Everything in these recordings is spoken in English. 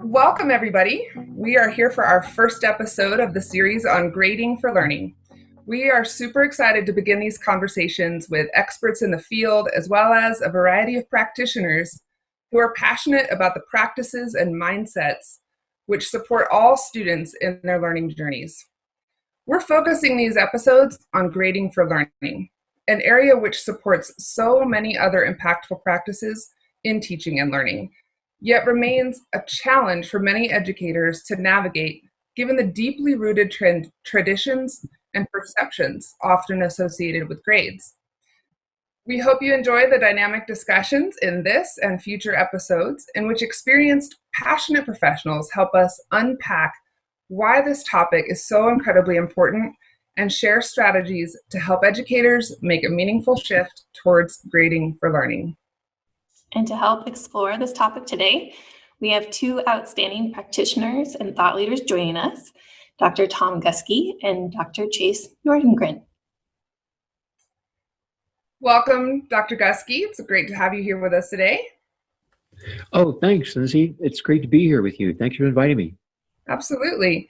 Welcome, everybody. We are here for our first episode of the series on grading for learning. We are super excited to begin these conversations with experts in the field, as well as a variety of practitioners who are passionate about the practices and mindsets which support all students in their learning journeys. We're focusing these episodes on grading for learning, an area which supports so many other impactful practices in teaching and learning, yet remains a challenge for many educators to navigate given the deeply rooted traditions and perceptions often associated with grades. We hope you enjoy the dynamic discussions in this and future episodes in which experienced, passionate professionals help us unpack why this topic is so incredibly important and share strategies to help educators make a meaningful shift towards grading for learning. And to help explore this topic today, we have two outstanding practitioners and thought leaders joining us, Dr. Tom Guskey and Dr. Chase Nordengren. Welcome, Dr. Guskey. It's great to have you here with us today. Oh, thanks, Lindsay. It's great to be here with you. Thanks for inviting me. Absolutely.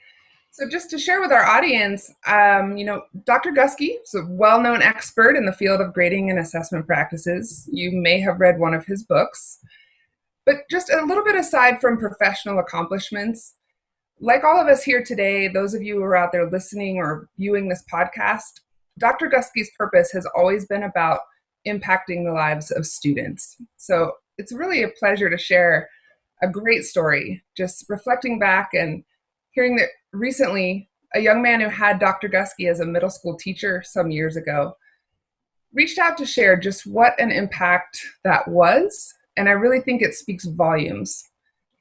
So just to share with our audience, Dr. Guskey is a well-known expert in the field of grading and assessment practices. You may have read one of his books. But just a little bit aside from professional accomplishments, like all of us here today, those of you who are out there listening or viewing this podcast, Dr. Guskey's purpose has always been about impacting the lives of students. So it's really a pleasure to share a great story, just reflecting back and hearing that recently a young man who had Dr. Guskey as a middle school teacher some years ago reached out to share just what an impact that was. And I really think it speaks volumes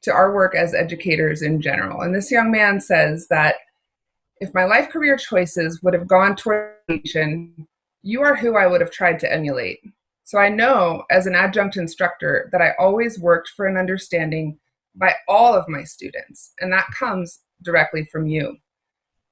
to our work as educators in general. And this young man says that if my life career choices would have gone toward education, you are who I would have tried to emulate. So I know as an adjunct instructor that I always worked for an understanding by all of my students, and that comes directly from you.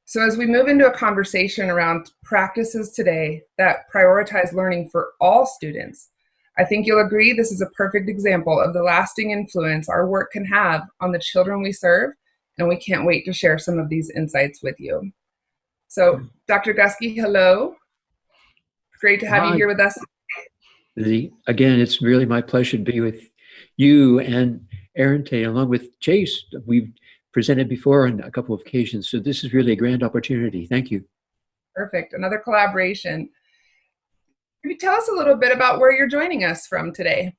So as we move into a conversation around practices today that prioritize learning for all students, I think you'll agree this is a perfect example of the lasting influence our work can have on the children we serve, and we can't wait to share some of these insights with you. So, Dr. Guskey, hello. Great to have you here with us. Again, it's really my pleasure to be with you and Aaron Tate, along with Chase. We've presented before on a couple of occasions, so this is really a grand opportunity. Thank you. Perfect. Another collaboration. Can you tell us a little bit about where you're joining us from today?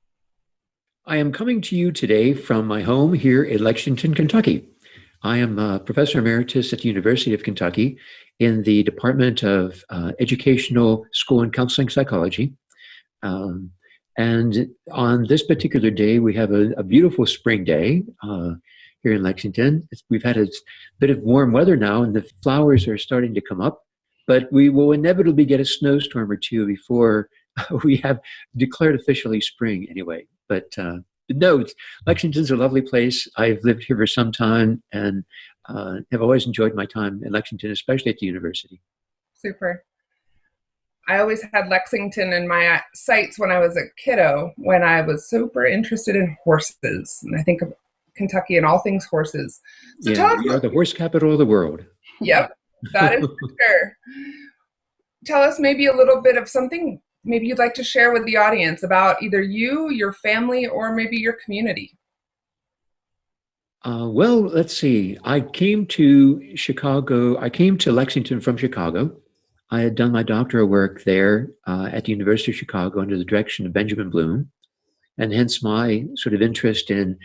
I am coming to you today from my home here in Lexington, Kentucky. I am a professor emeritus at the University of Kentucky in the Department of Educational, School, and Counseling Psychology. And on this particular day, we have a beautiful spring day here in Lexington. We've had a bit of warm weather now, and the flowers are starting to come up. But we will inevitably get a snowstorm or two before we have declared officially spring anyway. But no, Lexington's a lovely place. I've lived here for some time and have always enjoyed my time in Lexington, especially at the university. Super. I always had Lexington in my sights when I was a kiddo, when I was super interested in horses. And I think of Kentucky and all things horses. So we are the horse capital of the world. Yep, that is for sure. Tell us maybe a little bit of something maybe you'd like to share with the audience about either you, your family, or maybe your community. Well, let's see. I came to Lexington from Chicago. I had done my doctoral work there at the University of Chicago under the direction of Benjamin Bloom, and hence my sort of interest in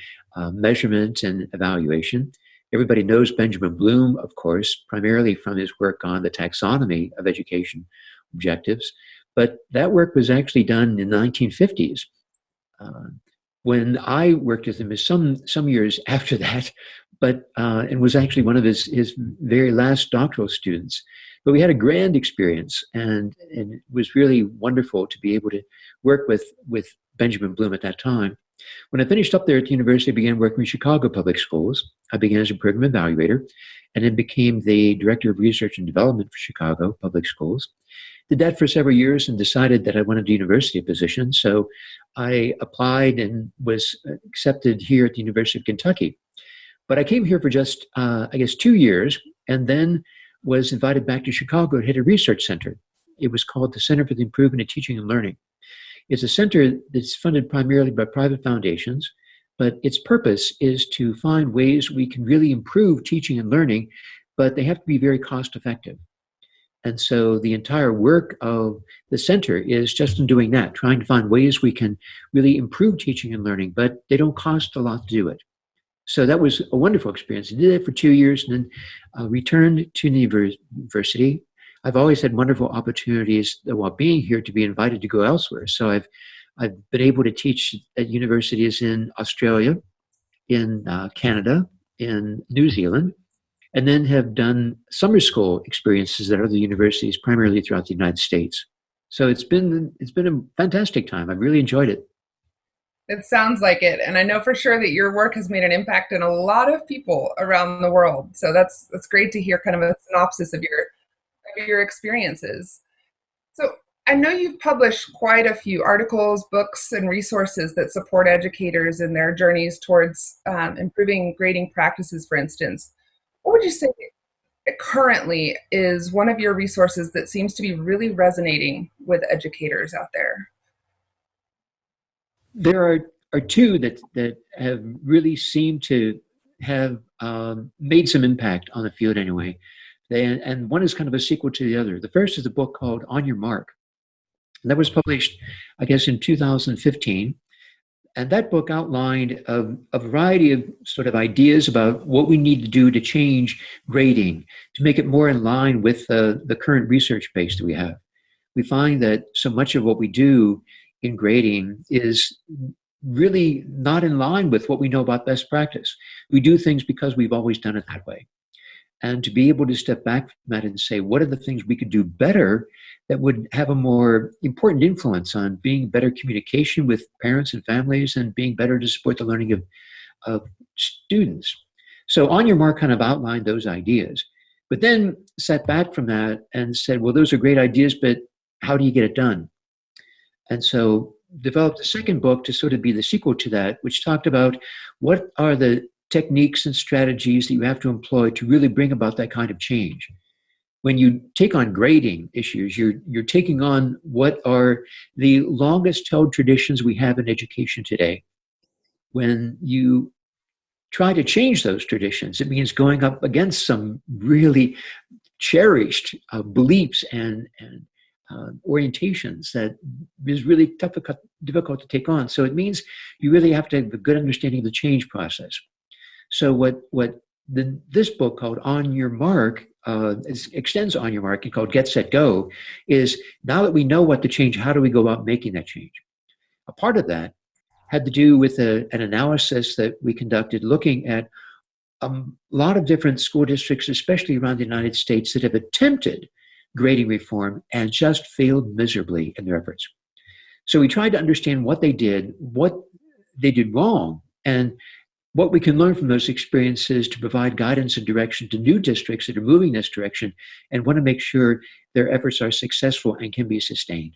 measurement and evaluation. Everybody knows Benjamin Bloom, of course, primarily from his work on the taxonomy of education objectives, but that work was actually done in the 1950s. When I worked with him, some years after that, but and was actually one of his very last doctoral students. But we had a grand experience, and it was really wonderful to be able to work with Benjamin Bloom at that time. When I finished up there at the university, I began working in Chicago public schools. I began as a program evaluator, and then became the director of research and development for Chicago public schools. did that for several years and decided that I wanted a university position. So I applied and was accepted here at the University of Kentucky. But I came here for just, 2 years, and then was invited back to Chicago to head a research center. It was called the Center for the Improvement of Teaching and Learning. It's a center that's funded primarily by private foundations, but its purpose is to find ways we can really improve teaching and learning, but they have to be very cost effective. And so the entire work of the center is just in doing that, trying to find ways we can really improve teaching and learning, but they don't cost a lot to do it. So that was a wonderful experience. I did it for 2 years and then returned to university. I've always had wonderful opportunities while being here to be invited to go elsewhere. So I've been able to teach at universities in Australia, in Canada, in New Zealand, and then have done summer school experiences at other universities, primarily throughout the United States. So it's been a fantastic time. I've really enjoyed it. It sounds like it. And I know for sure that your work has made an impact in a lot of people around the world. So that's great to hear kind of a synopsis of your experiences. So I know you've published quite a few articles, books, and resources that support educators in their journeys towards improving grading practices, for instance. What would you say currently is one of your resources that seems to be really resonating with educators out there? There are two that have really seemed to have made some impact on the field anyway. And one is kind of a sequel to the other. The first is a book called On Your Mark. And that was published, I guess, in 2015. And that book outlined a variety of sort of ideas about what we need to do to change grading, to make it more in line with the current research base that we have. We find that so much of what we do in grading is really not in line with what we know about best practice. We do things because we've always done it that way. And to be able to step back from that and say, what are the things we could do better that would have a more important influence on being better communication with parents and families and being better to support the learning of students. So On Your Mark kind of outlined those ideas, but then sat back from that and said, well, those are great ideas, but how do you get it done? And so developed a second book to sort of be the sequel to that, which talked about what are the techniques and strategies that you have to employ to really bring about that kind of change. When you take on grading issues, you're taking on what are the longest held traditions we have in education today. When you try to change those traditions, it means going up against some really cherished beliefs and orientations that is really difficult to take on. So it means you really have to have a good understanding of the change process. So this book called On Your Mark extends On Your Mark and called Get, Set, Go is now that we know what to change, how do we go about making that change? A part of that had to do with an analysis that we conducted looking at a lot of different school districts, especially around the United States, that have attempted grading reform and just failed miserably in their efforts. So we tried to understand what they did wrong, and what we can learn from those experiences to provide guidance and direction to new districts that are moving this direction and want to make sure their efforts are successful and can be sustained.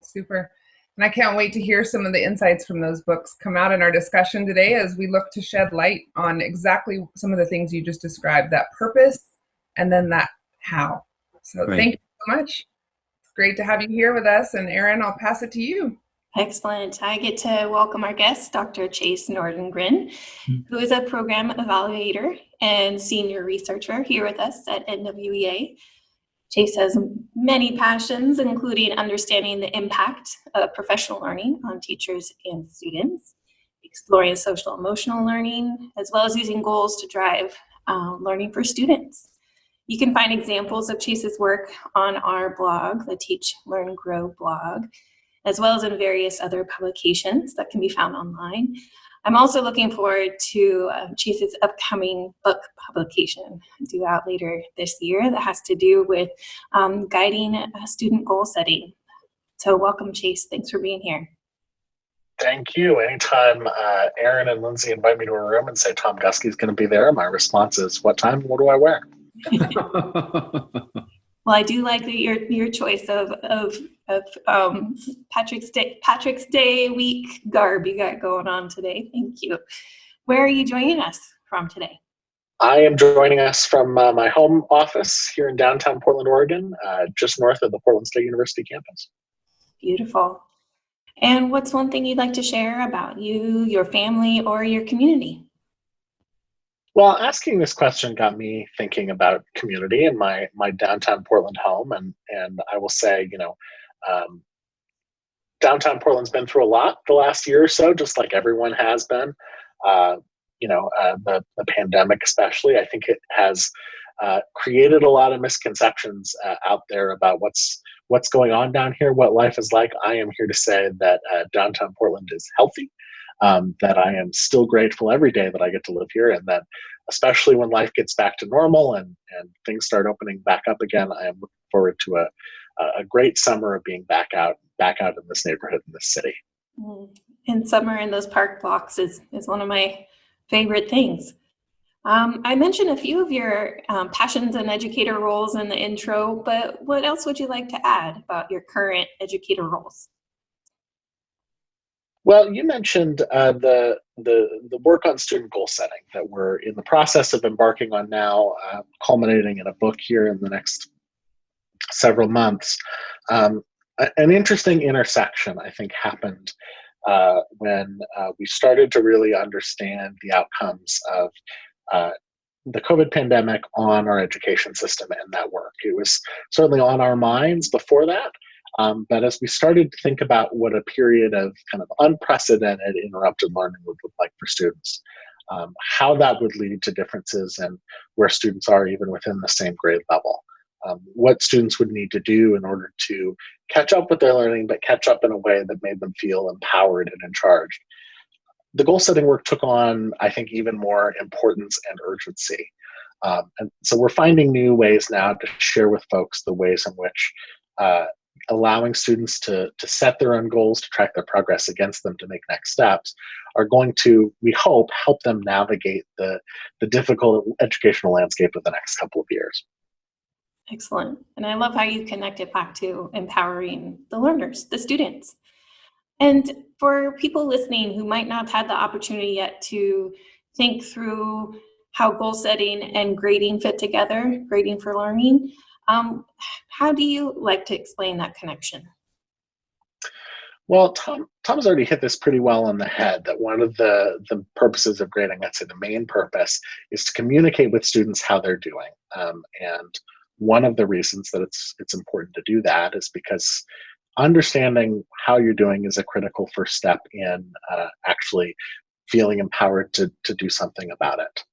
Super. And I can't wait to hear some of the insights from those books come out in our discussion today as we look to shed light on exactly some of the things you just described, that purpose and then that how. So Right. Thank you so much. It's great to have you here with us. And Erin, I'll pass it to you. Excellent. I get to welcome our guest, Dr. Chase Nordengren, who is a program evaluator and senior researcher here with us at NWEA. Chase has many passions, including understanding the impact of professional learning on teachers and students, exploring social emotional learning, as well as using goals to drive learning for students. You can find examples of Chase's work on our blog, the Teach, Learn, Grow blog, as well as in various other publications that can be found online. I'm also looking forward to Chase's upcoming book publication due out later this year that has to do with guiding student goal setting. So welcome, Chase. Thanks for being here. Thank you. Anytime Erin and Lindsay invite me to a room and say Tom Guskey is going to be there, my response is, what time? What do I wear? Well, I do like your choice of Patrick's Day week garb you got going on today. Thank you. Where are you joining us from today? I am joining us from my home office here in downtown Portland, Oregon, just north of the Portland State University campus. Beautiful. And what's one thing you'd like to share about you, your family, or your community? Well, asking this question got me thinking about community and my downtown Portland home, and I will say, downtown Portland's been through a lot the last year or so, just like everyone has been. The pandemic especially, I think it has created a lot of misconceptions out there about what's going on down here, what life is like. I am here to say that downtown Portland is healthy, that I am still grateful every day that I get to live here, and that especially when life gets back to normal and things start opening back up again, I am looking forward to a great summer of being back out in this neighborhood, in this city. And summer in those park blocks is one of my favorite things. I mentioned a few of your passions and educator roles in the intro, but what else would you like to add about your current educator roles? Well, you mentioned the work on student goal setting that we're in the process of embarking on now, culminating in a book here in the next several months. An interesting intersection, I think, happened when we started to really understand the outcomes of the COVID pandemic on our education system and that work. It was certainly on our minds before that. But as we started to think about what a period of kind of unprecedented interrupted learning would look like for students, how that would lead to differences in where students are even within the same grade level, what students would need to do in order to catch up with their learning, but catch up in a way that made them feel empowered and in charge. The goal setting work took on, I think, even more importance and urgency. And so we're finding new ways now to share with folks the ways in which allowing students to set their own goals, to track their progress against them, to make next steps, are going to, we hope, help them navigate the difficult educational landscape of the next couple of years. Excellent. And I love how you connect it back to empowering the learners, the students. And for people listening who might not have had the opportunity yet to think through how goal setting and grading fit together, grading for learning, how do you like to explain that connection? Well, Tom's already hit this pretty well on the head, that one of the purposes of grading, I'd say the main purpose, is to communicate with students how they're doing. And one of the reasons that it's important to do that is because understanding how you're doing is a critical first step in actually feeling empowered to do something about it.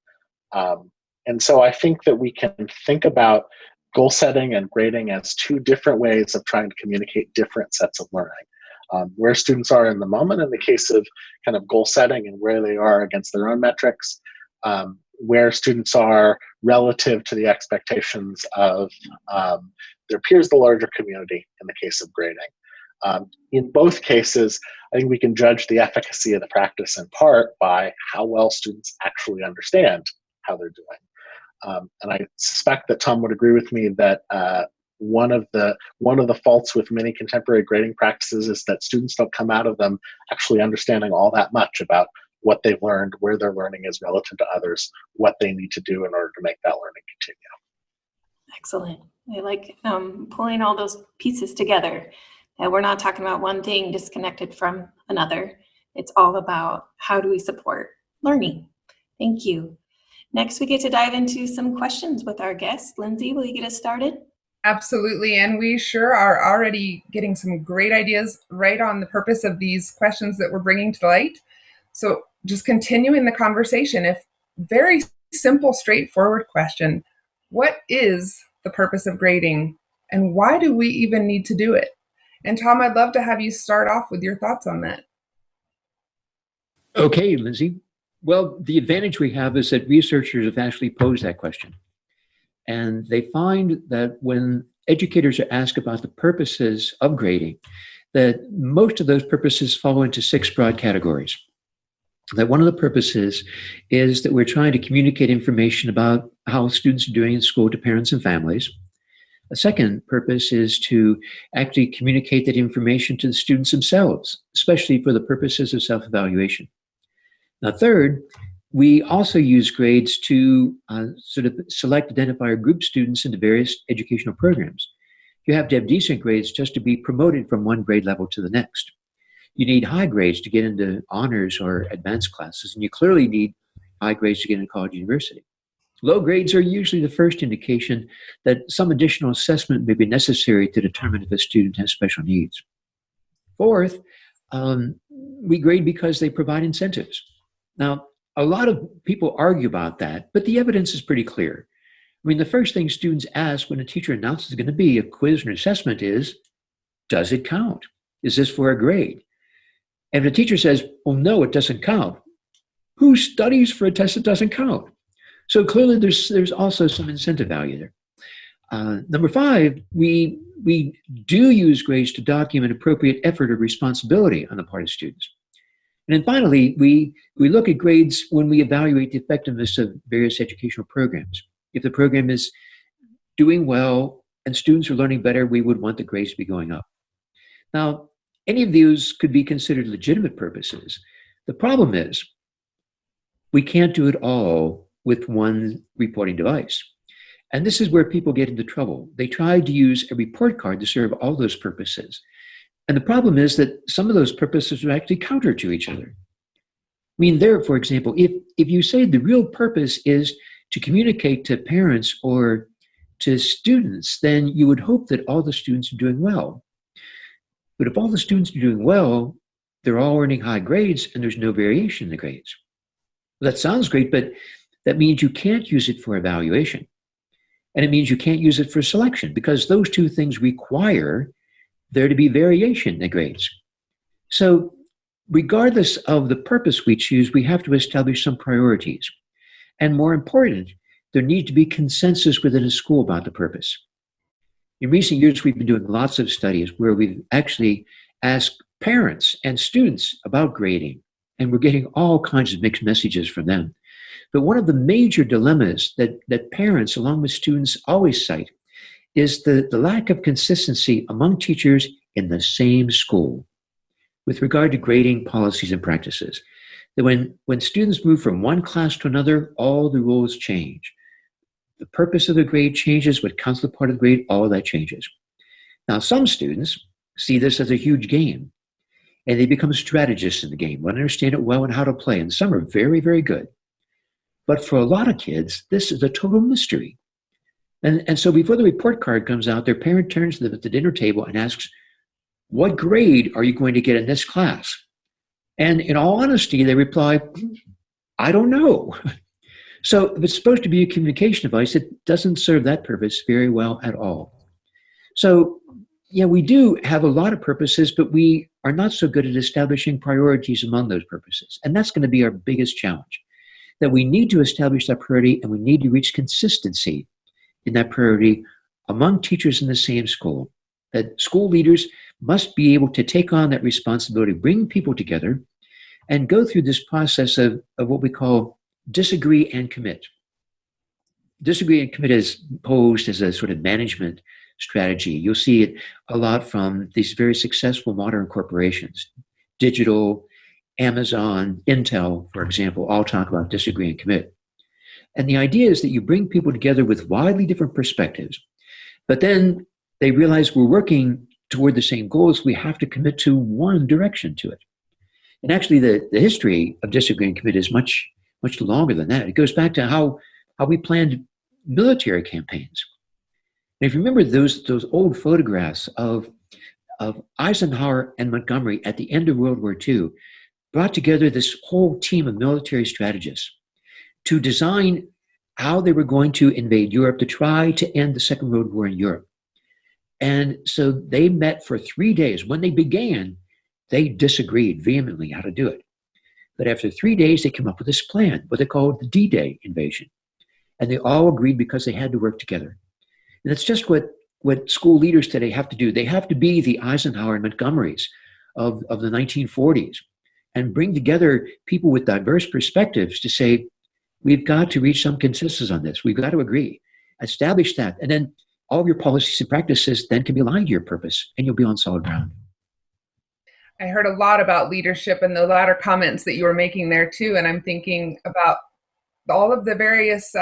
And so I think that we can think about goal setting and grading as two different ways of trying to communicate different sets of learning. Where students are in the moment in the case of kind of goal setting and where they are against their own metrics, where students are relative to the expectations of their peers, the larger community in the case of grading. In both cases, I think we can judge the efficacy of the practice in part by how well students actually understand how they're doing. And I suspect that Tom would agree with me that one of the faults with many contemporary grading practices is that students don't come out of them actually understanding all that much about what they've learned, where their learning is relative to others, what they need to do in order to make that learning continue. Excellent. I like pulling all those pieces together. And we're not talking about one thing disconnected from another. It's all about how do we support learning. Thank you. Next, we get to dive into some questions with our guests. Lindsay, will you get us started? Absolutely, and we sure are already getting some great ideas right on the purpose of these questions that we're bringing to light. So just continuing the conversation, if very simple, straightforward question, what is the purpose of grading and why do we even need to do it? And Tom, I'd love to have you start off with your thoughts on that. Okay, Lindsay. Well, the advantage we have is that researchers have actually posed that question. And they find that when educators are asked about the purposes of grading, that most of those purposes fall into 6 broad categories. That one of the purposes is that we're trying to communicate information about how students are doing in school to parents and families. A second purpose is to actually communicate that information to the students themselves, especially for the purposes of self-evaluation. Now, third, we also use grades to sort of select, identify, or group students into various educational programs. You have to have decent grades just to be promoted from one grade level to the next. You need high grades to get into honors or advanced classes, and you clearly need high grades to get into college or university. Low grades are usually the first indication that some additional assessment may be necessary to determine if a student has special needs. Fourth, we grade because they provide incentives. Now, a lot of people argue about that, but the evidence is pretty clear. I mean, the first thing students ask when a teacher announces going to be a quiz or an assessment is, does it count? Is this for a grade? And if the teacher says, well, no, it doesn't count, who studies for a test that doesn't count? So clearly there's also some incentive value there. Number five, we do use grades to document appropriate effort or responsibility on the part of students. And then finally, we look at grades when we evaluate the effectiveness of various educational programs. If the program is doing well and students are learning better, we would want the grades to be going up. Now, any of these could be considered legitimate purposes. The problem is we can't do it all with one reporting device. And this is where people get into trouble. They try to use a report card to serve all those purposes. And the problem is that some of those purposes are actually counter to each other. I mean, there, for example, if you say the real purpose is to communicate to parents or to students, then you would hope that all the students are doing well. But if all the students are doing well, they're all earning high grades and there's no variation in the grades. Well, that sounds great, but that means you can't use it for evaluation. And it means you can't use it for selection because those two things require there to be variation in the grades. So regardless of the purpose we choose, we have to establish some priorities. And more important, there needs to be consensus within a school about the purpose. In recent years, we've been doing lots of studies where we've actually asked parents and students about grading, and we're getting all kinds of mixed messages from them. But one of the major dilemmas that parents, along with students, always cite is the lack of consistency among teachers in the same school with regard to grading policies and practices. That when students move from one class to another, all the rules change. The purpose of the grade changes, what counts the part of the grade, all of that changes. Now, some students see this as a huge game, and they become strategists in the game, want to understand it well and how to play, and some are very, very good. But for a lot of kids, this is a total mystery. And so before the report card comes out, their parent turns to them at the dinner table and asks, what grade are you going to get in this class? And in all honesty, they reply, I don't know. So if it's supposed to be a communication device, it doesn't serve that purpose very well at all. So yeah, we do have a lot of purposes, but we are not so good at establishing priorities among those purposes. And that's going to be our biggest challenge, that we need to establish that priority and we need to reach consistency in that priority among teachers in the same school. That school leaders must be able to take on that responsibility, bring people together, and go through this process of what we call disagree and commit. Disagree and commit is posed as a sort of management strategy. You'll see it a lot from these very successful modern corporations. Digital, Amazon, Intel, for example, all talk about disagree and commit. And the idea is that you bring people together with widely different perspectives, but then they realize we're working toward the same goals. We have to commit to one direction to it. And actually, the history of disagree and commit is much longer than that. It goes back to how we planned military campaigns. And if you remember those old photographs of Eisenhower and Montgomery at the end of World War II, brought together this whole team of military strategists to design how they were going to invade Europe to try to end the Second World War in Europe. And so they met for 3 days. When they began, they disagreed vehemently how to do it. But after 3 days, they came up with this plan, what they called the D-Day invasion. And they all agreed because they had to work together. And that's just what school leaders today have to do. They have to be the Eisenhower and Montgomerys of the 1940s and bring together people with diverse perspectives to say, we've got to reach some consensus on this. We've got to agree, establish that, and then all of your policies and practices then can be aligned to your purpose, and you'll be on solid ground. I heard a lot about leadership and the latter comments that you were making there too. And I'm thinking about all of the various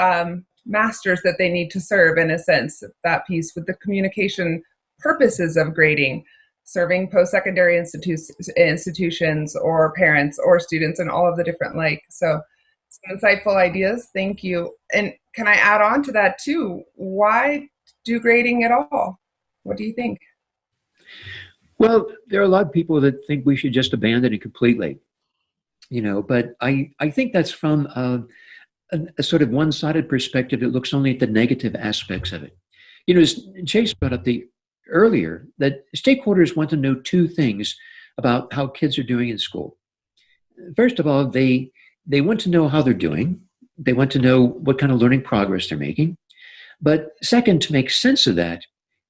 masters that they need to serve, in a sense, that piece with the communication purposes of grading, serving post-secondary institutions or parents or students and all of the different So some insightful ideas. Thank you. And can I add on to that too? Why do grading at all? What do you think? Well, there are a lot of people that think we should just abandon it completely, but I think that's from a sort of one-sided perspective that looks only at the negative aspects of it. As Chase brought up earlier, that stakeholders want to know two things about how kids are doing in school. First of all, they want to know how they're doing. They want to know what kind of learning progress they're making. But second, to make sense of that,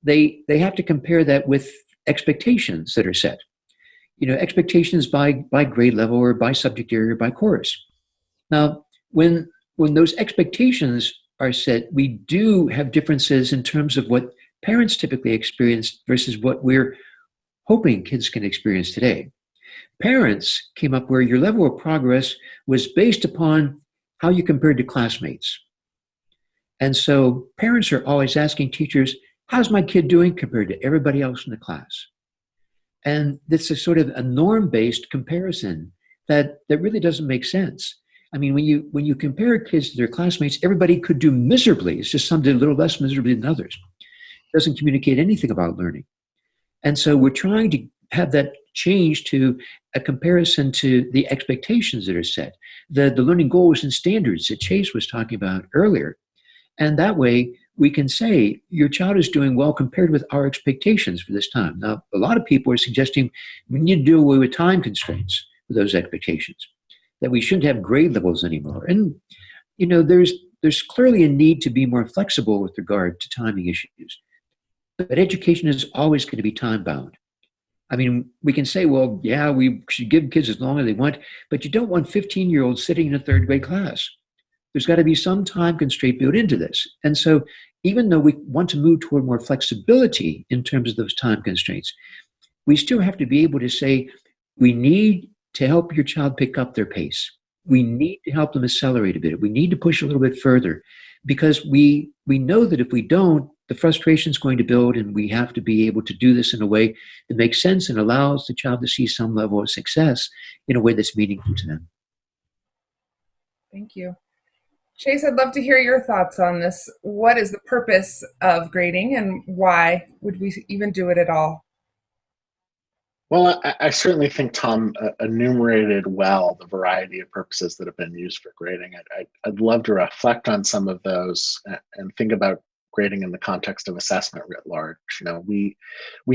they have to compare that with expectations that are set. Expectations by grade level or by subject area or by course. Now, when those expectations are set, we do have differences in terms of what parents typically experience versus what we're hoping kids can experience today. Parents came up where your level of progress was based upon how you compared to classmates. And so parents are always asking teachers, how's my kid doing compared to everybody else in the class? And this is sort of a norm-based comparison that really doesn't make sense. I mean, when you compare kids to their classmates, everybody could do miserably. It's just some did a little less miserably than others. It doesn't communicate anything about learning. And so we're trying to have that change to a comparison to the expectations that are set, the learning goals and standards that Chase was talking about earlier. And that way we can say your child is doing well compared with our expectations for this time. Now, a lot of people are suggesting we need to do away with time constraints for those expectations, that we shouldn't have grade levels anymore. And, there's clearly a need to be more flexible with regard to timing issues. But education is always going to be time bound. I mean, we can say, well, yeah, we should give kids as long as they want, but you don't want 15-year-olds sitting in a third grade class. There's got to be some time constraint built into this. And so even though we want to move toward more flexibility in terms of those time constraints, we still have to be able to say, we need to help your child pick up their pace. We need to help them accelerate a bit. We need to push a little bit further because we know that if we don't, the frustration is going to build, and we have to be able to do this in a way that makes sense and allows the child to see some level of success in a way that's meaningful to them. Thank you. Chase, I'd love to hear your thoughts on this. What is the purpose of grading, and why would we even do it at all? Well, I certainly think Tom enumerated well the variety of purposes that have been used for grading. I'd love to reflect on some of those and think about grading in the context of assessment writ large. We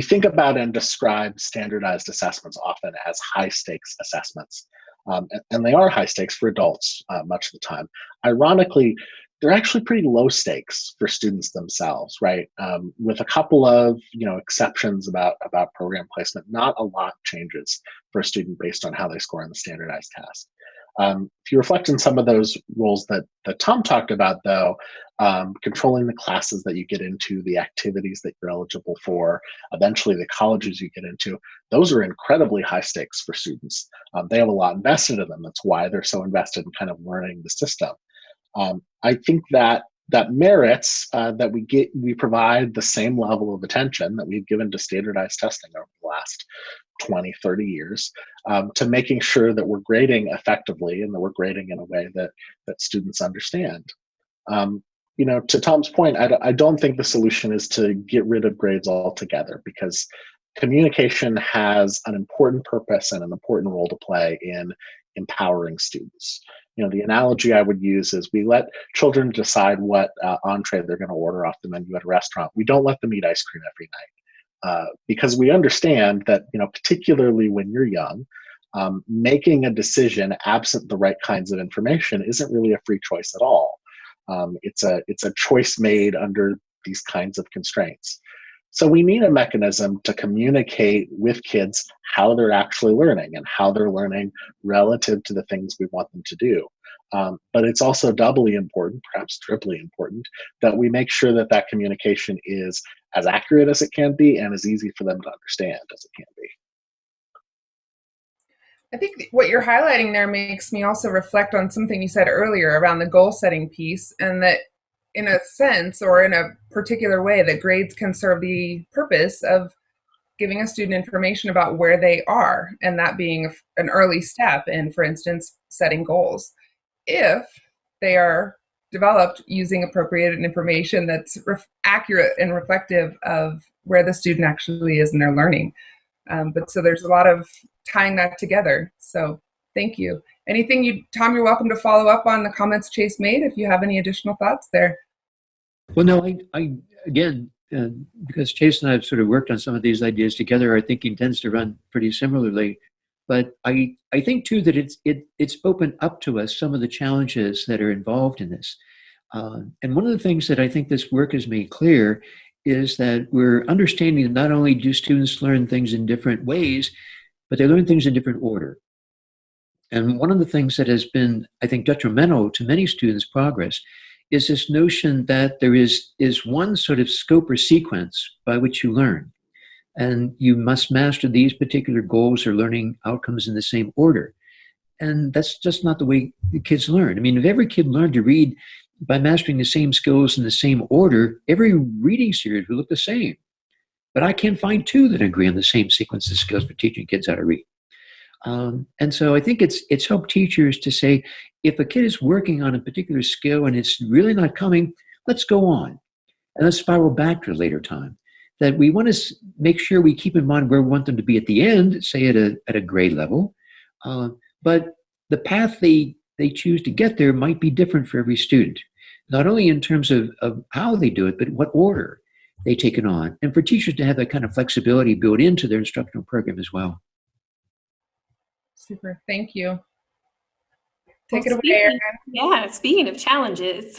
think about and describe standardized assessments often as high stakes assessments. And they are high stakes for adults much of the time. Ironically, they're actually pretty low stakes for students themselves, right? With a couple of exceptions about program placement, not a lot changes for a student based on how they score on the standardized test. If you reflect on some of those roles that Tom talked about, though, controlling the classes that you get into, the activities that you're eligible for, eventually the colleges you get into, those are incredibly high stakes for students. They have a lot invested in them. That's why they're so invested in kind of learning the system. I think that merits that we provide the same level of attention that we've given to standardized testing over the last 20, 30 years to making sure that we're grading effectively and that we're grading in a way that students understand. To Tom's point, I don't think the solution is to get rid of grades altogether, because communication has an important purpose and an important role to play in empowering students. The analogy I would use is we let children decide what entree they're going to order off the menu at a restaurant. We don't let them eat ice cream every night because we understand that, particularly when you're young, making a decision absent the right kinds of information isn't really a free choice at all. It's a choice made under these kinds of constraints. So we need a mechanism to communicate with kids how they're actually learning and how they're learning relative to the things we want them to do. But it's also doubly important, perhaps triply important, that we make sure that that communication is as accurate as it can be and as easy for them to understand as it can be. I think what you're highlighting there makes me also reflect on something you said earlier around the goal setting piece, and that in a sense or in a particular way that grades can serve the purpose of giving a student information about where they are, and that being an early step in, for instance, setting goals. If they are developed using appropriate information that's accurate and reflective of where the student actually is in their learning. But so there's a lot of tying that together. So thank you. Anything Tom, you're welcome to follow up on the comments Chase made if you have any additional thoughts there. Well, no, I again, because Chase and I have sort of worked on some of these ideas together, our thinking tends to run pretty similarly. But I think too that it's opened up to us some of the challenges that are involved in this. And one of the things that I think this work has made clear is that we're understanding that not only do students learn things in different ways, but they learn things in different order. And one of the things that has been, I think, detrimental to many students' progress is this notion that there is one sort of scope or sequence by which you learn. And you must master these particular goals or learning outcomes in the same order. And that's just not the way the kids learn. I mean, if every kid learned to read by mastering the same skills in the same order, every reading series would look the same. But I can't find two that agree on the same sequence of skills for teaching kids how to read. And so I think it's helped teachers to say, if a kid is working on a particular skill and it's really not coming, let's go on. And let's spiral back to a later time. That we want to make sure we keep in mind where we want them to be at the end, say at a grade level. But the path they choose to get there might be different for every student, not only in terms of how they do it, but what order they take it on. And for teachers to have that kind of flexibility built into their instructional program as well. Super, thank you. Take it away, Erin. Yeah, speaking of challenges,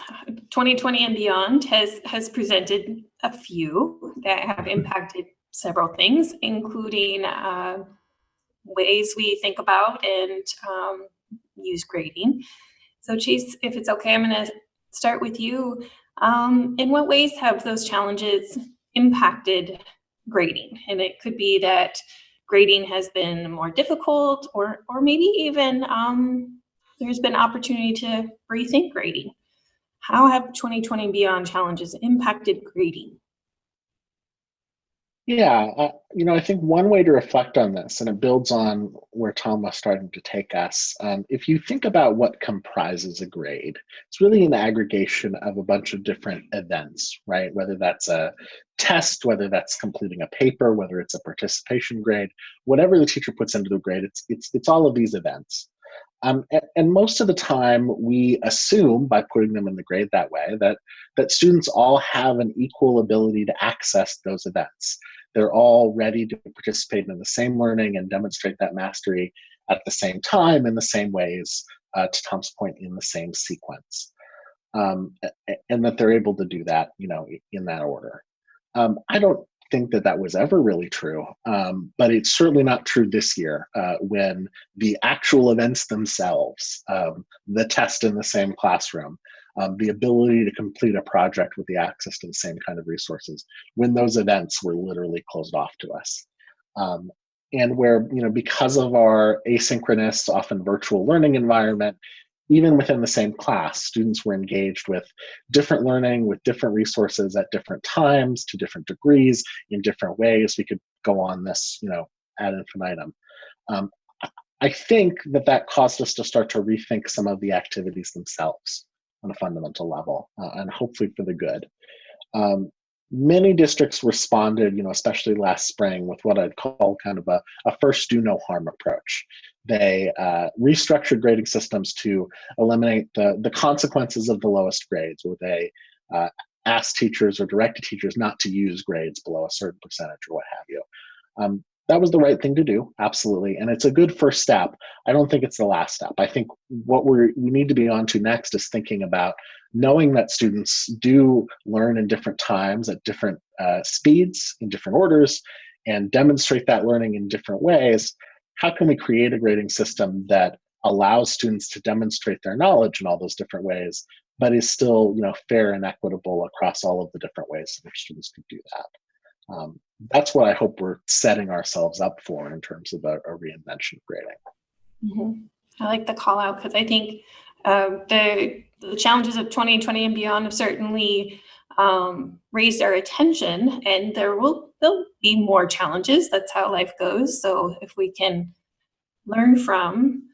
2020 and beyond has presented a few that have impacted several things, including ways we think about and use grading. So Chase, if it's okay, I'm going to start with you. In what ways have those challenges impacted grading? And it could be that grading has been more difficult, or maybe even there's been opportunity to rethink grading. How have 2020 and beyond challenges impacted grading? Yeah, I think one way to reflect on this, and it builds on where Tom was starting to take us, if you think about what comprises a grade, it's really an aggregation of a bunch of different events, right? Whether that's a test, whether that's completing a paper, whether it's a participation grade, whatever the teacher puts into the grade, it's all of these events. And most of the time, we assume by putting them in the grade that way that students all have an equal ability to access those events. They're all ready to participate in the same learning and demonstrate that mastery at the same time in the same ways, to Tom's point, in the same sequence, and that they're able to do that, in that order. I don't think that was ever really true, but it's certainly not true this year, when the actual events themselves, the test in the same classroom, the ability to complete a project with the access to the same kind of resources, when those events were literally closed off to us. And where, because of our asynchronous, often virtual learning environment, even within the same class, students were engaged with different learning, with different resources at different times, to different degrees, in different ways. We could go on this, ad infinitum. I think that caused us to start to rethink some of the activities themselves on a fundamental level, and hopefully for the good. Many districts responded, especially last spring, with what I'd call kind of a first do no harm approach. They restructured grading systems to eliminate the consequences of the lowest grades, where they asked teachers or directed teachers not to use grades below a certain percentage or what have you. That was the right thing to do, absolutely, and it's a good first step. I don't think it's the last step. I think what we need to be on to next is thinking about knowing that students do learn in different times, at different speeds, in different orders, and demonstrate that learning in different ways. How can we create a grading system that allows students to demonstrate their knowledge in all those different ways, but is still, fair and equitable across all of the different ways in which students can do that. That's what I hope we're setting ourselves up for in terms of a reinvention of grading. Mm-hmm. I like the call out, because I think the challenges of 2020 and beyond have certainly raised our attention, and there'll be more challenges. That's how life goes. So if we can learn from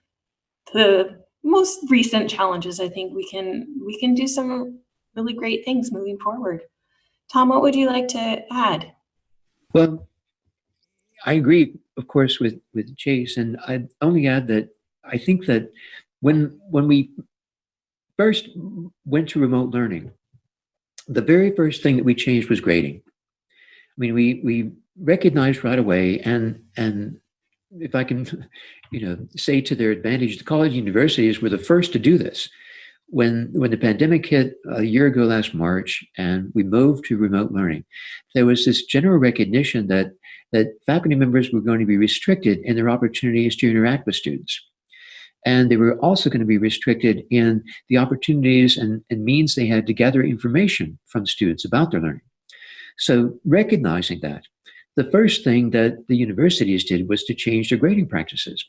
the most recent challenges, I think we can do some really great things moving forward. Tom, what would you like to add? Well, I agree, of course, with Chase, and I'd only add that I think that when we first went to remote learning, the very first thing that we changed was grading. I mean, we recognized right away, and if I can, say to their advantage, the college universities were the first to do this. When the pandemic hit a year ago last March, and we moved to remote learning, there was this general recognition that faculty members were going to be restricted in their opportunities to interact with students. And they were also going to be restricted in the opportunities and means they had to gather information from students about their learning. So recognizing that, the first thing that the universities did was to change their grading practices.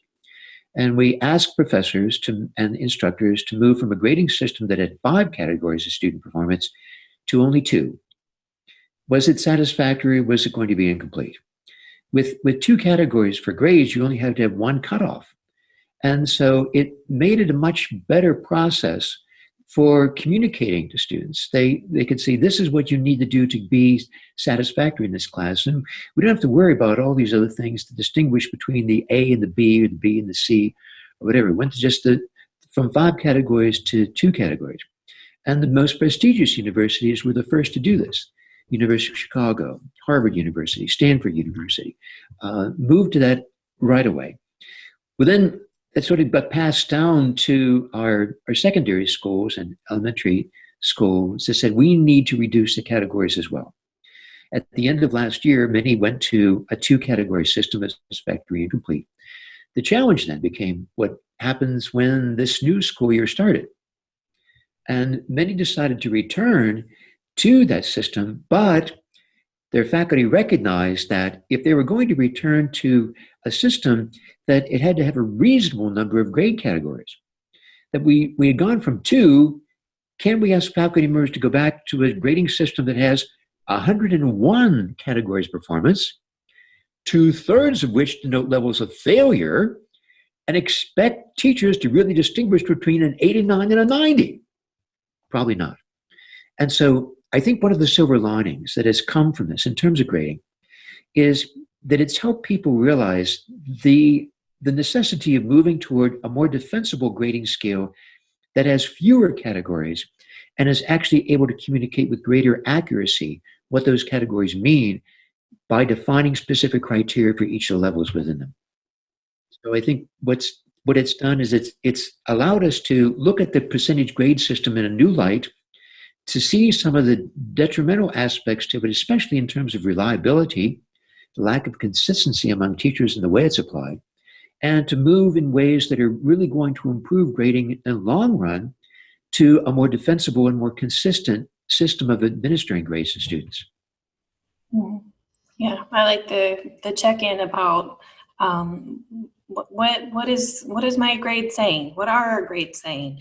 And we asked professors and instructors to move from a grading system that had 5 categories of student performance to only 2. Was it satisfactory? Was it going to be incomplete? With 2 categories for grades, you only had to have 1 cutoff. And so it made it a much better process for communicating to students. They could see, this is what you need to do to be satisfactory in this class. And we don't have to worry about all these other things to distinguish between the A and the B, or the B and the C, or whatever. It went to just from 5 categories to 2 categories. And the most prestigious universities were the first to do this. University of Chicago, Harvard University, Stanford University, moved to that right away. Well, then that sort of got passed down to our secondary schools and elementary schools that said, we need to reduce the categories as well. At the end of last year, many went to a 2-category system as satisfactory and complete. The challenge then became what happens when this new school year started. And many decided to return to that system, but their faculty recognized that if they were going to return to a system, that it had to have a reasonable number of grade categories. That we had gone from 2, can we ask faculty members to go back to a grading system that has 101 categories of performance, 2/3 of which denote levels of failure, and expect teachers to really distinguish between an 89 and a 90? Probably not. And so I think one of the silver linings that has come from this in terms of grading is that it's helped people realize the necessity of moving toward a more defensible grading scale that has fewer categories and is actually able to communicate with greater accuracy what those categories mean by defining specific criteria for each of the levels within them. So I think what it's done is it's allowed us to look at the percentage grade system in a new light, to see some of the detrimental aspects to it, especially in terms of reliability, the lack of consistency among teachers in the way it's applied, and to move in ways that are really going to improve grading in the long run to a more defensible and more consistent system of administering grades to students. Yeah, I like the check-in about what is my grade saying? What are our grades saying?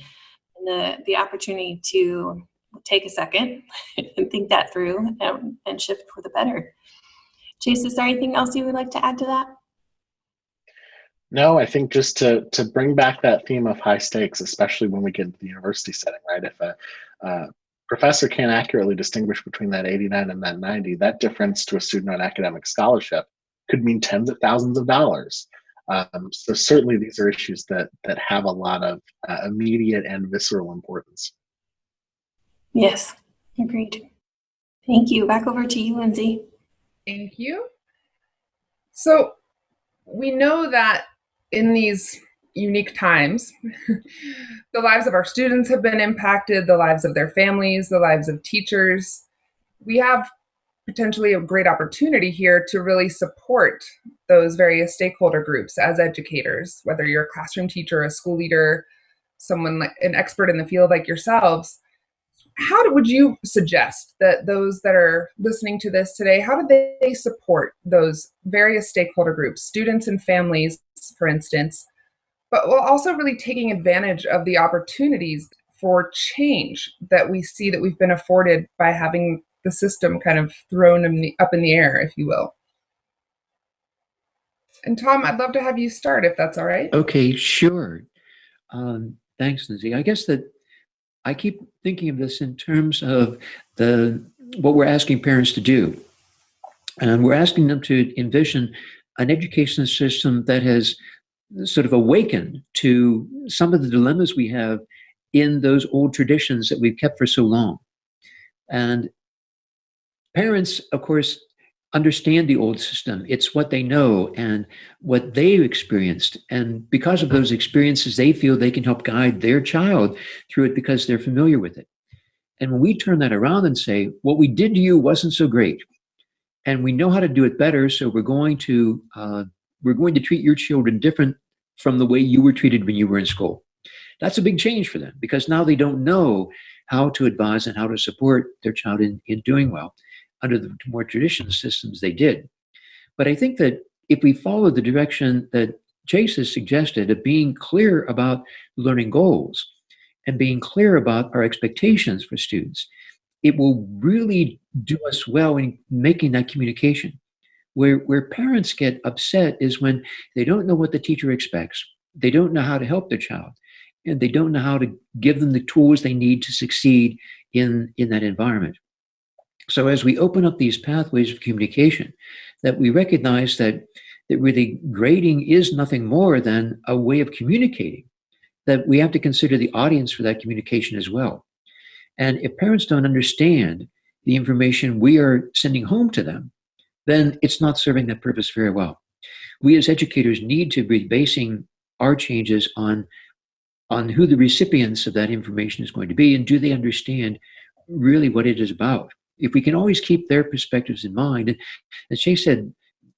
And the opportunity to take a second and think that through and shift for the better. Chase, is there anything else you would like to add to that? No, I think just to bring back that theme of high stakes, especially when we get into the university setting, right? If a professor can't accurately distinguish between that 89 and that 90, that difference to a student on academic scholarship could mean tens of thousands of dollars. So certainly these are issues that have a lot of immediate and visceral importance. Yes, agreed. Thank you. Back over to you, Lindsay. Thank you. So we know that in these unique times, the lives of our students have been impacted, the lives of their families, the lives of teachers. We have potentially a great opportunity here to really support those various stakeholder groups as educators, whether you're a classroom teacher, a school leader, someone like an expert in the field like yourselves. Would you suggest that those that are listening to this today, how do they support those various stakeholder groups, students and families, for instance, but while also really taking advantage of the opportunities for change that we see that we've been afforded by having the system kind of thrown up in the air, if you will? And Tom, I'd love to have you start if that's all right. Okay, sure. Thanks, Lindsay. I guess that I keep thinking of this in terms of what we're asking parents to do. And we're asking them to envision an education system that has sort of awakened to some of the dilemmas we have in those old traditions that we've kept for so long. And parents, of course, understand the old system. It's what they know and what they've experienced. And because of those experiences, they feel they can help guide their child through it because they're familiar with it. And when we turn that around and say, what we did to you wasn't so great, and we know how to do it better, so we're going to treat your children different from the way you were treated when you were in school. That's a big change for them because now they don't know how to advise and how to support their child in doing well under the more traditional systems they did. But I think that if we follow the direction that Chase has suggested of being clear about learning goals and being clear about our expectations for students, it will really do us well in making that communication. Where parents get upset is when they don't know what the teacher expects, they don't know how to help their child, and they don't know how to give them the tools they need to succeed in that environment. So as we open up these pathways of communication, that we recognize that really grading is nothing more than a way of communicating, that we have to consider the audience for that communication as well. And if parents don't understand the information we are sending home to them, then it's not serving that purpose very well. We as educators need to be basing our changes on who the recipients of that information is going to be, and do they understand really what it is about. If we can always keep their perspectives in mind, and as Chase said,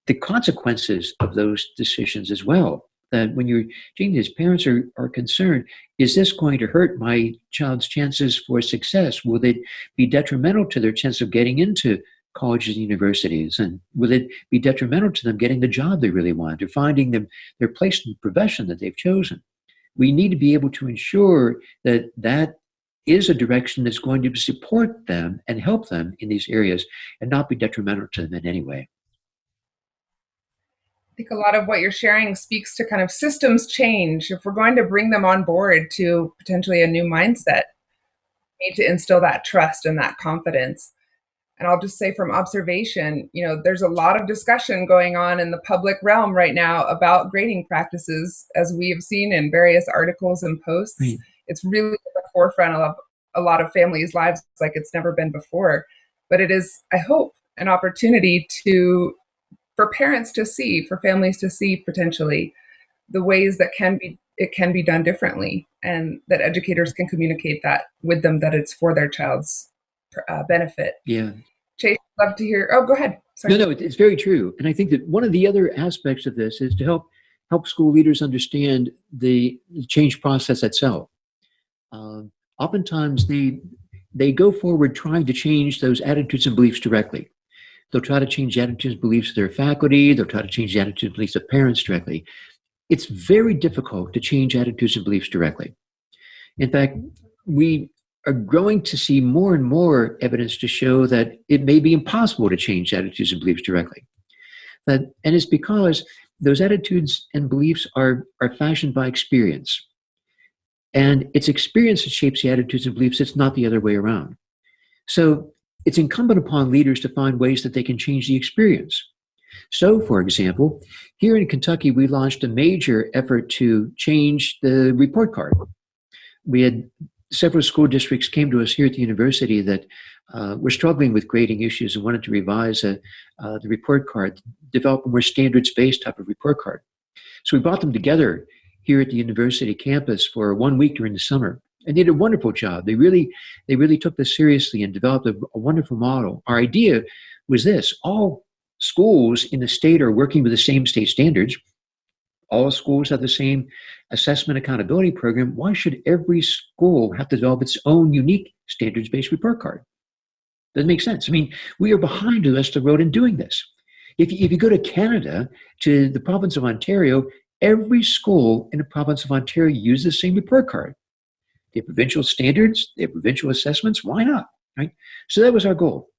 the consequences of those decisions as well, that when you're changing this, parents are concerned, is this going to hurt my child's chances for success? Will it be detrimental to their chance of getting into colleges and universities? And will it be detrimental to them getting the job they really want or finding their place in the profession that they've chosen? We need to be able to ensure that that is a direction that's going to support them and help them in these areas and not be detrimental to them in any way. I think a lot of what you're sharing speaks to kind of systems change. If we're going to bring them on board to potentially a new mindset, we need to instill that trust and that confidence. And I'll just say from observation, there's a lot of discussion going on in the public realm right now about grading practices, as we have seen in various articles and posts. Right. It's really at the forefront of a lot of families' lives like it's never been before. But it is, I hope, an opportunity for parents to see, for families to see potentially the ways that it can be done differently, and that educators can communicate that with them, that it's for their child's benefit. Yeah. Chase, I'd love to hear. Oh, go ahead. Sorry. No, it's very true. And I think that one of the other aspects of this is to help school leaders understand the change process itself. Oftentimes they go forward trying to change those attitudes and beliefs directly. They'll try to change attitudes and beliefs of their faculty. They'll try to change attitudes and beliefs of parents directly. It's very difficult to change attitudes and beliefs directly. In fact, we are growing to see more and more evidence to show that it may be impossible to change attitudes and beliefs directly. And it's because those attitudes and beliefs are fashioned by experience. And it's experience that shapes the attitudes and beliefs. It's not the other way around. So it's incumbent upon leaders to find ways that they can change the experience. So, for example, here in Kentucky, we launched a major effort to change the report card. We had several school districts came to us here at the university that were struggling with grading issues and wanted to revise the report card, develop a more standards-based type of report card. So we brought them together here at the university campus for 1 week during the summer. And they did a wonderful job. They really took this seriously and developed a wonderful model. Our idea was this: all schools in the state are working with the same state standards. All schools have the same assessment accountability program. Why should every school have to develop its own unique standards-based report card? Doesn't make sense. I mean, we are behind the rest of the road in doing this. If you go to Canada, to the province of Ontario, every school in the province of Ontario uses the same report card. They have provincial standards, they have provincial assessments. Why not? Right? So that was our goal.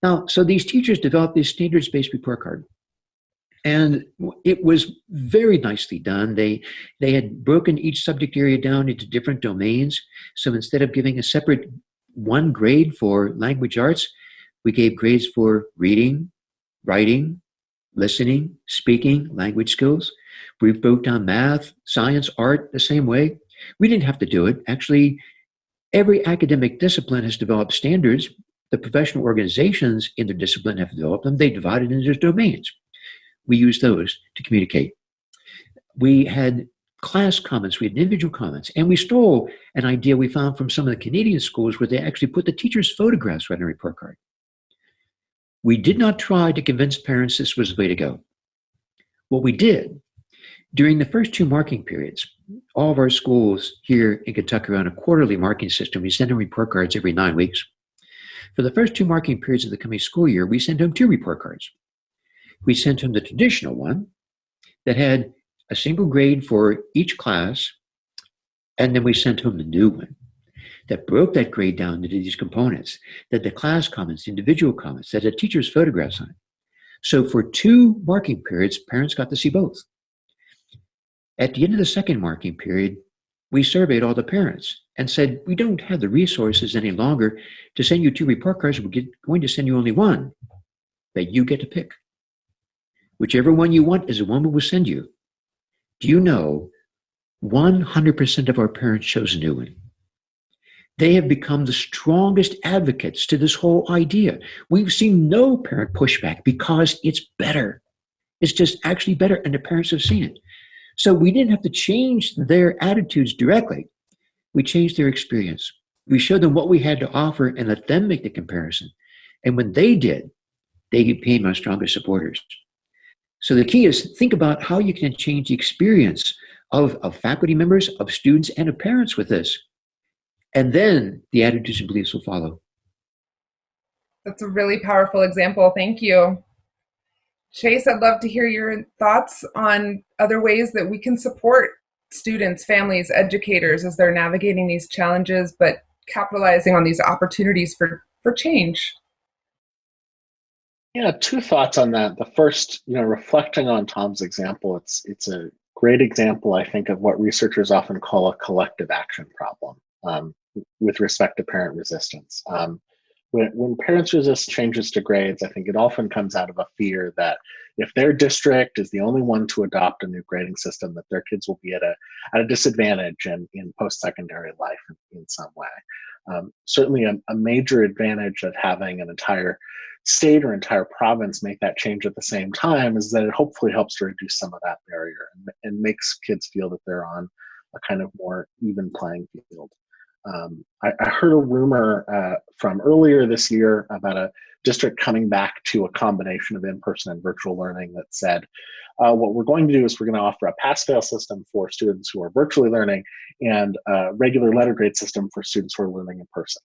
Now, so these teachers developed this standards-based report card. And it was very nicely done. They had broken each subject area down into different domains. So instead of giving a separate one grade for language arts, we gave grades for reading, writing, listening, speaking, language skills. We broke down math, science, art the same way. We didn't have to do it. Actually, every academic discipline has developed standards. The professional organizations in their discipline have developed them. They divided into domains. We use those to communicate. We had class comments, we had individual comments, and we stole an idea we found from some of the Canadian schools where they actually put the teachers' photographs right on a report card. We did not try to convince parents this was the way to go. What we did, during the first 2 marking periods, all of our schools here in Kentucky are on a quarterly marking system. We send them report cards every 9 weeks. For the first 2 marking periods of the coming school year, we sent them 2 report cards. We sent him the traditional one that had a single grade for each class, and then we sent him the new one that broke that grade down into these components, that the class comments, individual comments, that had teachers' photographs on it. So for 2 marking periods, parents got to see both. At the end of the second marking period, we surveyed all the parents and said, we don't have the resources any longer to send you 2 report cards. We're going to send you only one that you get to pick. Whichever one you want is the one we will send you. Do you know 100% of our parents chose a new one? They have become the strongest advocates to this whole idea. We've seen no parent pushback because it's better. It's just actually better, and the parents have seen it. So we didn't have to change their attitudes directly. We changed their experience. We showed them what we had to offer and let them make the comparison. And when they did, they became our strongest supporters. So the key is think about how you can change the experience of faculty members, of students, and of parents with this. And then the attitudes and beliefs will follow. That's a really powerful example. Thank you. Chase, I'd love to hear your thoughts on other ways that we can support students, families, educators as they're navigating these challenges, but capitalizing on these opportunities for change. Yeah, 2 thoughts on that. The first, reflecting on Tom's example, it's a great example, I think, of what researchers often call a collective action problem with respect to parent resistance. When parents resist changes to grades, I think it often comes out of a fear that if their district is the only one to adopt a new grading system, that their kids will be at a disadvantage in post-secondary life in some way. Certainly a major advantage of having an entire state or entire province make that change at the same time is that it hopefully helps to reduce some of that barrier and makes kids feel that they're on a kind of more even playing field. I heard a rumor from earlier this year about a district coming back to a combination of in-person and virtual learning that said, what we're going to do is we're going to offer a pass-fail system for students who are virtually learning and a regular letter grade system for students who are learning in person.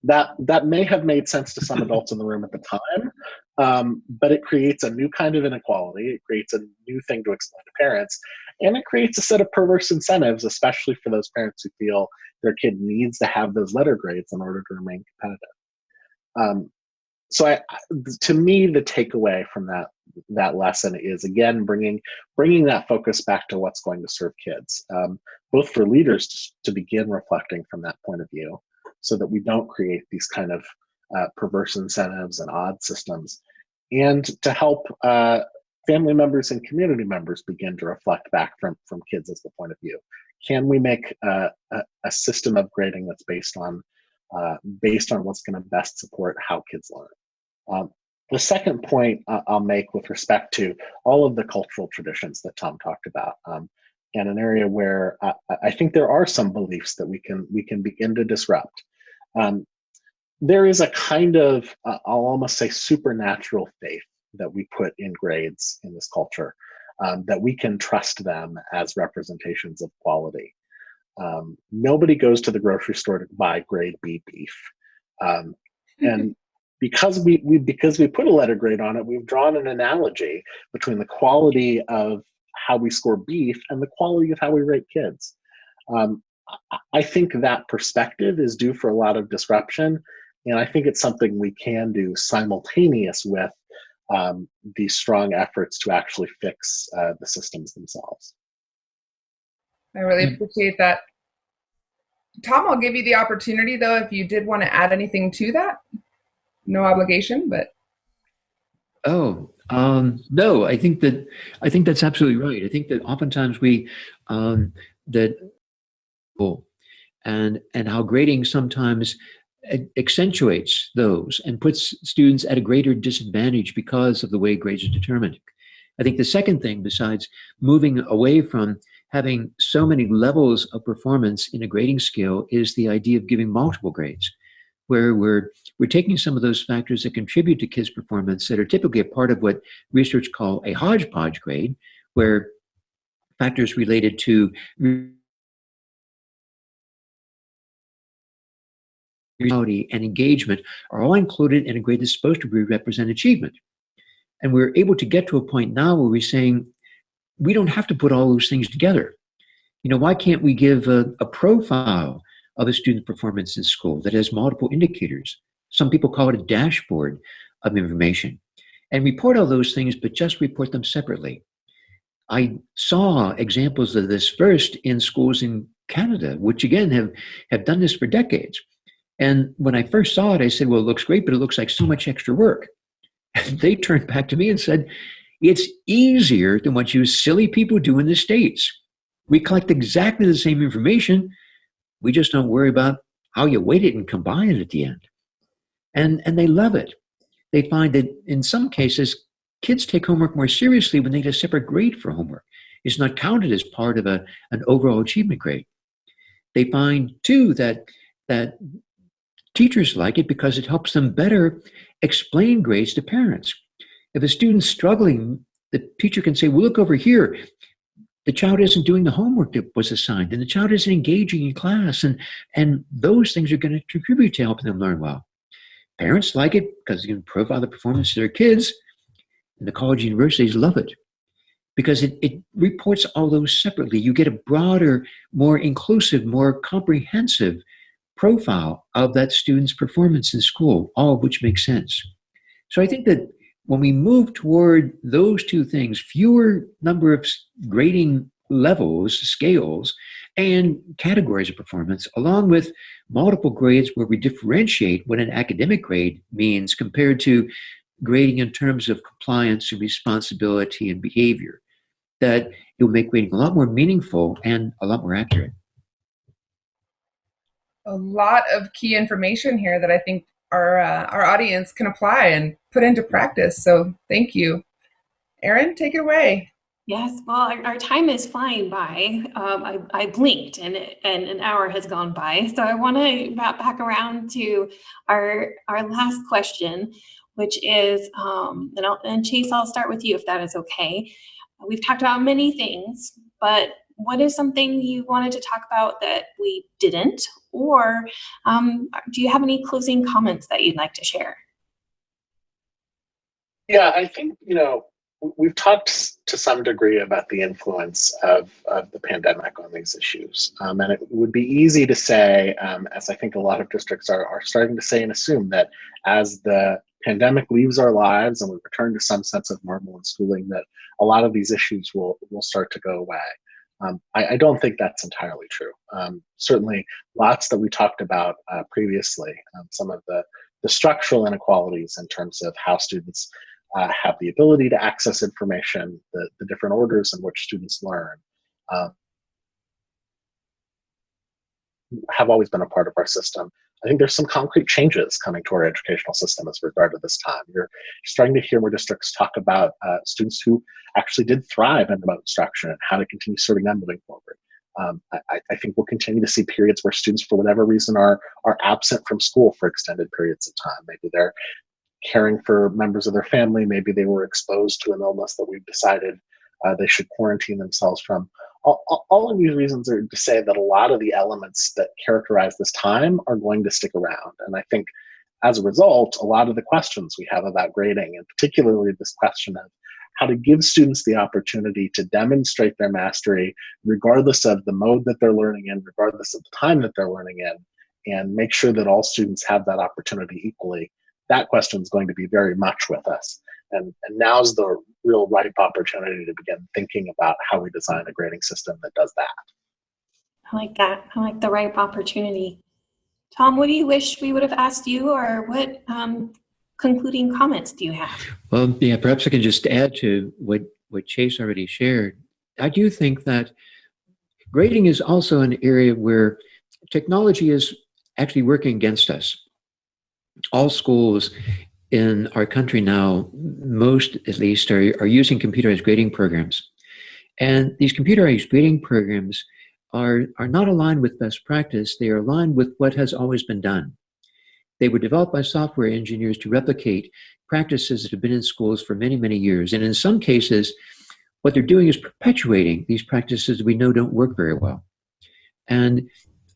That may have made sense to some adults in the room at the time, but it creates a new kind of inequality. It creates a new thing to explain to parents, and it creates a set of perverse incentives, especially for those parents who feel their kid needs to have those letter grades in order to remain competitive. So to me, the takeaway from that lesson is, again, bringing that focus back to what's going to serve kids, both for leaders to begin reflecting from that point of view, so that we don't create these kind of perverse incentives and odd systems, and to help family members and community members begin to reflect back from kids as the point of view. Can we make a system of grading that's based on what's going to best support how kids learn? The second point I'll make with respect to all of the cultural traditions that Tom talked about, and an area where I think there are some beliefs that we can begin to disrupt. there is a kind of, I'll almost say, supernatural faith that we put in grades in this culture, that we can trust them as representations of quality. Nobody goes to the grocery store to buy grade B beef. And because we put a letter grade on it, we've drawn an analogy between the quality of how we score beef and the quality of how we rate kids. I think that perspective is due for a lot of disruption, and I think it's something we can do simultaneous with these strong efforts to actually fix the systems themselves. I really appreciate that. Tom, I'll give you the opportunity, though, if you did want to add anything to that. No obligation, but. Oh, no, I think that's absolutely right. I think that oftentimes we, and how grading sometimes accentuates those and puts students at a greater disadvantage because of the way grades are determined. I think the second thing, besides moving away from having so many levels of performance in a grading scale, is the idea of giving multiple grades, where we're taking some of those factors that contribute to kids' performance that are typically a part of what research call a hodgepodge grade, where factors related to reality and engagement are all included in a grade that's supposed to represent achievement. And we're able to get to a point now where we're saying, we don't have to put all those things together. Why can't we give a profile of a student's performance in school that has multiple indicators? Some people call it a dashboard of information. And report all those things, but just report them separately. I saw examples of this first in schools in Canada, which again have done this for decades. And when I first saw it, I said, well, it looks great, but it looks like so much extra work. And they turned back to me and said, it's easier than what you silly people do in the States. We collect exactly the same information. We just don't worry about how you weight it and combine it at the end. And they love it. They find that in some cases, kids take homework more seriously when they get a separate grade for homework. It's not counted as part of an overall achievement grade. They find, too, that teachers like it because it helps them better explain grades to parents. If a student's struggling, the teacher can say, well, look over here. The child isn't doing the homework that was assigned, and the child isn't engaging in class, and those things are going to contribute to helping them learn well. Parents like it because you can profile the performance of their kids, and the college universities love it because it reports all those separately. You get a broader, more inclusive, more comprehensive profile of that student's performance in school, all of which makes sense. So I think that when we move toward those two things, fewer number of grading levels, scales, and categories of performance, along with multiple grades where we differentiate what an academic grade means compared to grading in terms of compliance and responsibility and behavior, that it will make grading a lot more meaningful and a lot more accurate. A lot of key information here that I think our audience can apply and put into practice. So thank you. Erin, take it away. Yes, well, our time is flying by. I blinked and an hour has gone by. So I want to wrap back around to our last question, which is, and Chase, I'll start with you if that is okay. We've talked about many things, but what is something you wanted to talk about that we didn't? Or do you have any closing comments that you'd like to share? Yeah, I think, we've talked to some degree about the influence of the pandemic on these issues. And it would be easy to say, as I think a lot of districts are starting to say and assume, that as the pandemic leaves our lives and we return to some sense of normal in schooling, that a lot of these issues will start to go away. I don't think that's entirely true. Certainly, lots that we talked about previously, some of the structural inequalities in terms of how students have the ability to access information, the different orders in which students learn, have always been a part of our system. I think there's some concrete changes coming to our educational system as regard to this time. You're starting to hear more districts talk about students who actually did thrive in remote instruction and how to continue serving them moving forward. I think we'll continue to see periods where students, for whatever reason, are absent from school for extended periods of time. Maybe they're caring for members of their family. Maybe they were exposed to an illness that we've decided they should quarantine themselves from. All of these reasons are to say that a lot of the elements that characterize this time are going to stick around. And I think as a result, a lot of the questions we have about grading, and particularly this question of how to give students the opportunity to demonstrate their mastery, regardless of the mode that they're learning in, regardless of the time that they're learning in, and make sure that all students have that opportunity equally, that question is going to be very much with us. And now's the real ripe opportunity to begin thinking about how we design a grading system that does that. I like that. I like the ripe opportunity. Tom, what do you wish we would have asked you, or what concluding comments do you have? Well, yeah, perhaps I can just add to what Chase already shared. I do think that grading is also an area where technology is actually working against us. All schools in our country now, most at least, are using computerized grading programs. And these computerized grading programs are not aligned with best practice. They are aligned with what has always been done. They were developed by software engineers to replicate practices that have been in schools for many, many years. And in some cases, what they're doing is perpetuating these practices that we know don't work very well. And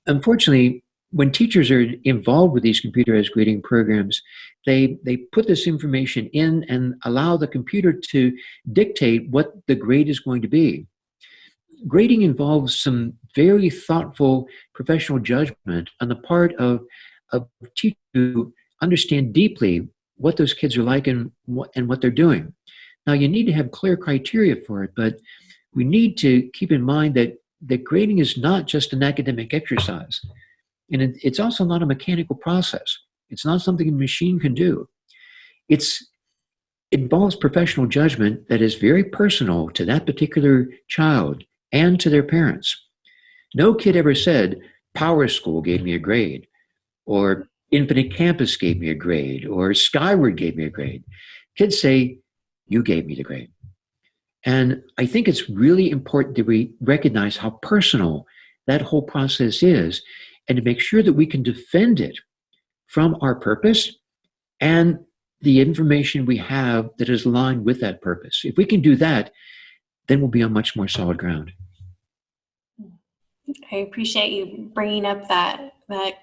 unfortunately, when teachers are involved with these computerized grading programs, they put this information in and allow the computer to dictate what the grade is going to be. Grading involves some very thoughtful professional judgment on the part of teachers who understand deeply what those kids are like and what they're doing. Now, you need to have clear criteria for it, but we need to keep in mind that grading is not just an academic exercise. And it's also not a mechanical process. It's not something a machine can do. It involves professional judgment that is very personal to that particular child and to their parents. No kid ever said, Power School gave me a grade, or Infinite Campus gave me a grade, or Skyward gave me a grade. Kids say, you gave me the grade. And I think it's really important that we recognize how personal that whole process is, and to make sure that we can defend it from our purpose and the information we have that is aligned with that purpose. If we can do that, then we'll be on much more solid ground. I appreciate you bringing up that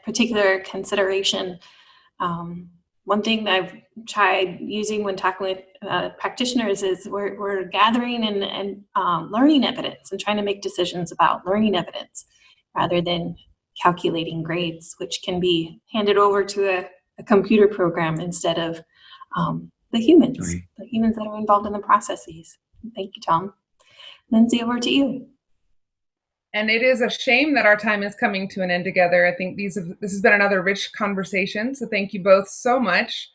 particular consideration. One thing that I've tried using when talking with practitioners is we're gathering and learning evidence and trying to make decisions about learning evidence rather than calculating grades, which can be handed over to a computer program instead of the humans, Right. The humans that are involved in the processes. Thank you, Tom. Lindsay, over to you. And it is a shame that our time is coming to an end together. I think this has been another rich conversation. So thank you both so much.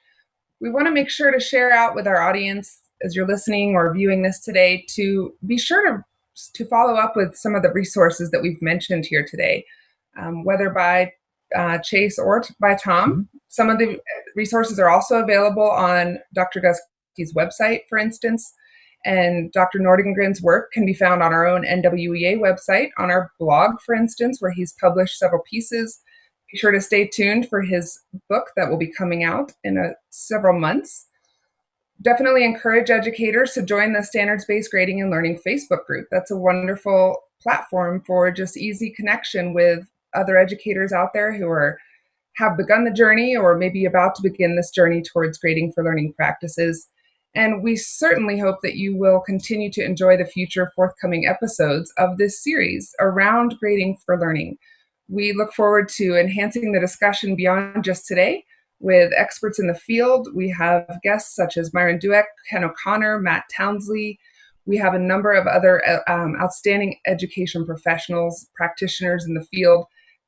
We want to make sure to share out with our audience as you're listening or viewing this today to be sure to follow up with some of the resources that we've mentioned here today, whether by Chase or by Tom. Mm-hmm. Some of the resources are also available on Dr. Guskey's website, for instance. And Dr. Nordengren's work can be found on our own NWEA website, on our blog, for instance, where he's published several pieces. Be sure to stay tuned for his book that will be coming out in several months. Definitely encourage educators to join the Standards-Based Grading and Learning Facebook group. That's a wonderful platform for just easy connection with other educators out there who have begun the journey or maybe about to begin this journey towards grading for learning practices. And we certainly hope that you will continue to enjoy the future forthcoming episodes of this series around grading for learning. We look forward to enhancing the discussion beyond just today with experts in the field. We have guests such as Myron Dueck, Ken O'Connor, Matt Townsley. We have a number of other outstanding education professionals, practitioners in the field,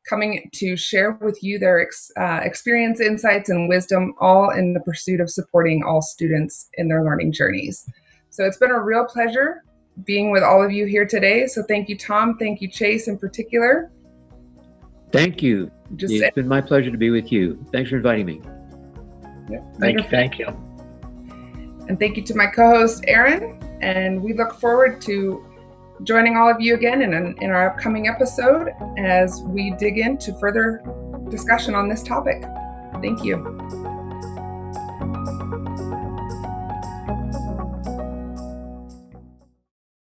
coming to share with you their experience, insights, and wisdom, all in the pursuit of supporting all students in their learning journeys. So it's been a real pleasure being with all of you here today. So thank you, Tom. Thank you, Chase, in particular. Thank you. It's been my pleasure to be with you. Thanks for inviting me. Yeah, Thank you. And thank you to my co-host, Aaron. And we look forward to joining all of you again in our upcoming episode as we dig into further discussion on this topic. Thank you.